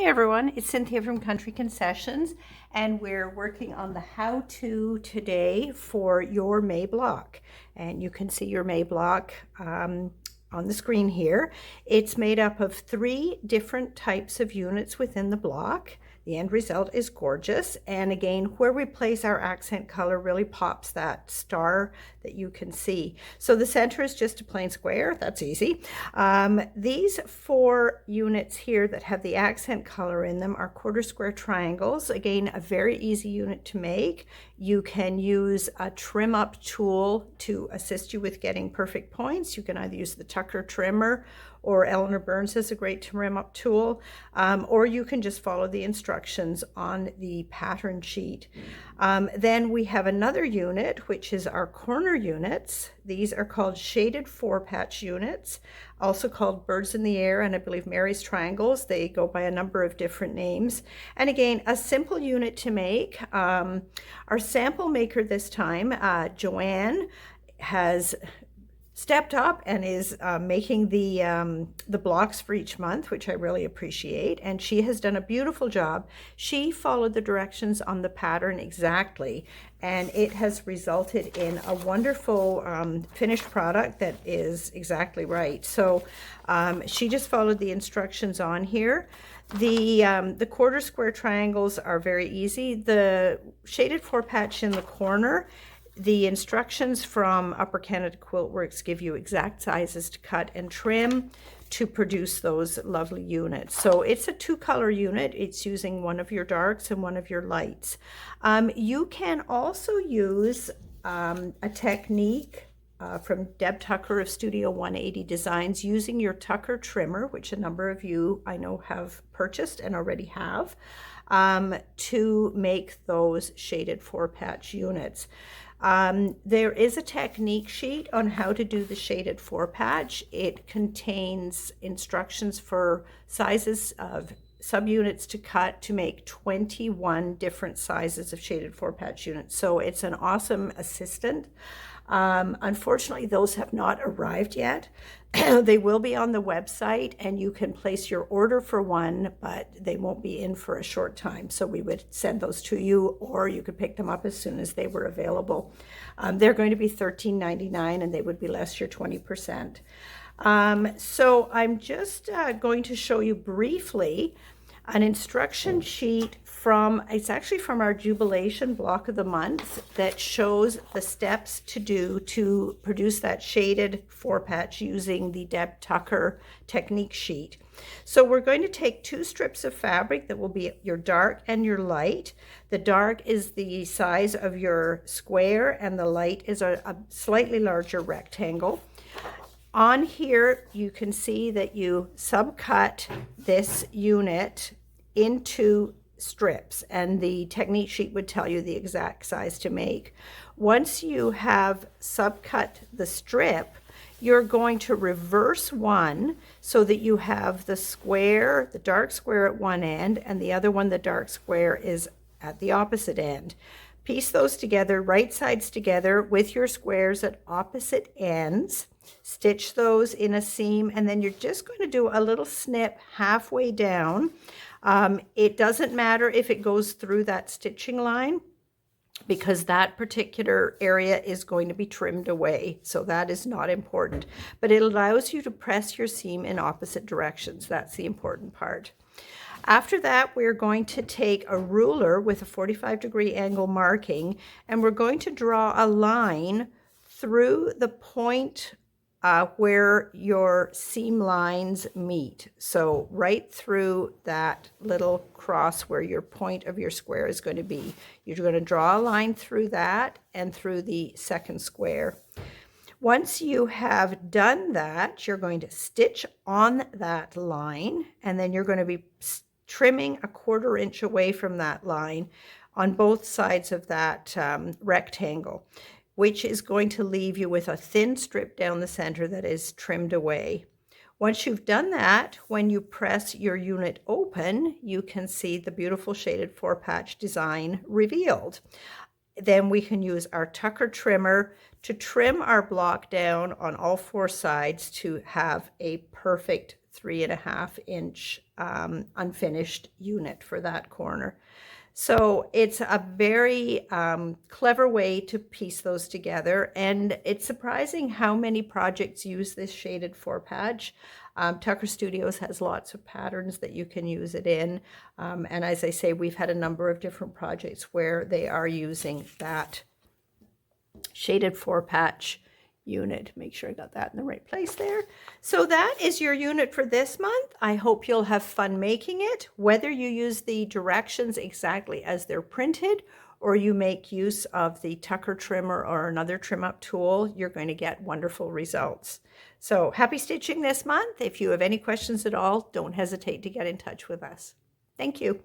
everyone, it's Cynthia from Country Concessions, and we're working on the how-to today for your May block. And you can see your May block on the screen here. It's made up of 3 different types of units within the block. The end result is gorgeous, and again, where we place our accent color really pops that star that you can see. So the center is just a plain square, that's easy. These 4 units here that have the accent color in them are quarter square triangles. Again, a very easy unit to make. You can use a trim up tool to assist you with getting perfect points. You can either use the Tucker trimmer, or Eleanor Burns is a great trim up tool, or you can just follow the instructions on the pattern sheet. Then we have another unit, which is our corner units. These are called shaded 4-patch units, also called birds in the air, and I believe Mary's triangles. They go by a number of different names. And again, a simple unit to make. Our sample maker this time, Joanne, has stepped up and is making the blocks for each month, which I really appreciate, and she has done a beautiful job. She followed the directions on the pattern exactly, and it has resulted in a wonderful finished product that is exactly right. So she just followed the instructions on here. The quarter square triangles are very easy. The shaded 4-patch in the corner, the instructions from Upper Canada Quilt Works give you exact sizes to cut and trim to produce those lovely units. So it's a 2-color unit. It's using one of your darks and one of your lights. You can also use a technique from Deb Tucker of Studio 180 Designs, using your Tucker trimmer, which a number of you I know have purchased and already have, to make those shaded 4-patch units. There is a technique sheet on how to do the shaded 4-patch. It contains instructions for sizes of subunits to cut to make 21 different sizes of shaded 4-patch units. So it's an awesome assistant. Unfortunately, those have not arrived yet. They will be on the website, and you can place your order for one, but they won't be in for a short time. So we would send those to you, or you could pick them up as soon as they were available. They're going to be $13.99, and they would be less your 20%. So I'm just going to show you briefly an instruction sheet it's actually from our Jubilation block of the month, that shows the steps to do to produce that shaded 4-patch using the Deb Tucker technique sheet. So we're going to take 2 strips of fabric that will be your dark and your light. The dark is the size of your square, and the light is a slightly larger rectangle. On here, you can see that you subcut this unit into strips, and the technique sheet would tell you the exact size to make. Once you have subcut the strip, you're going to reverse one so that you have the square, the dark square at one end, and the other one, the dark square, is at the opposite end. Piece those together, right sides together, with your squares at opposite ends. Stitch those in a seam, and then you're just going to do a little snip halfway down. It doesn't matter if it goes through that stitching line, because that particular area is going to be trimmed away, so that is not important. But it allows you to press your seam in opposite directions. That's the important part. After that, we're going to take a ruler with a 45-degree angle marking, and we're going to draw a line through the point where your seam lines meet. So right through that little cross where your point of your square is going to be. You're going to draw a line through that and through the second square. Once you have done that, you're going to stitch on that line, and then you're going to be trimming a 1/4 inch away from that line on both sides of that rectangle, which is going to leave you with a thin strip down the center that is trimmed away. Once you've done that, when you press your unit open, you can see the beautiful shaded 4-patch design revealed. Then we can use our Tucker trimmer to trim our block down on all 4 sides to have a perfect 3.5 inch unfinished unit for that corner. So it's a very clever way to piece those together, and it's surprising how many projects use this shaded 4-patch. Tucker Studios has lots of patterns that you can use it in, and as I say, we've had a number of different projects where they are using that shaded 4-patch unit. Make sure I got that in the right place there. So that is your unit for this month. I hope you'll have fun making it, whether you use the directions exactly as they're printed or you make use of the Tucker trimmer or another trim up tool, you're going to get wonderful results. So happy stitching this month. If you have any questions at all, don't hesitate to get in touch with us. Thank you.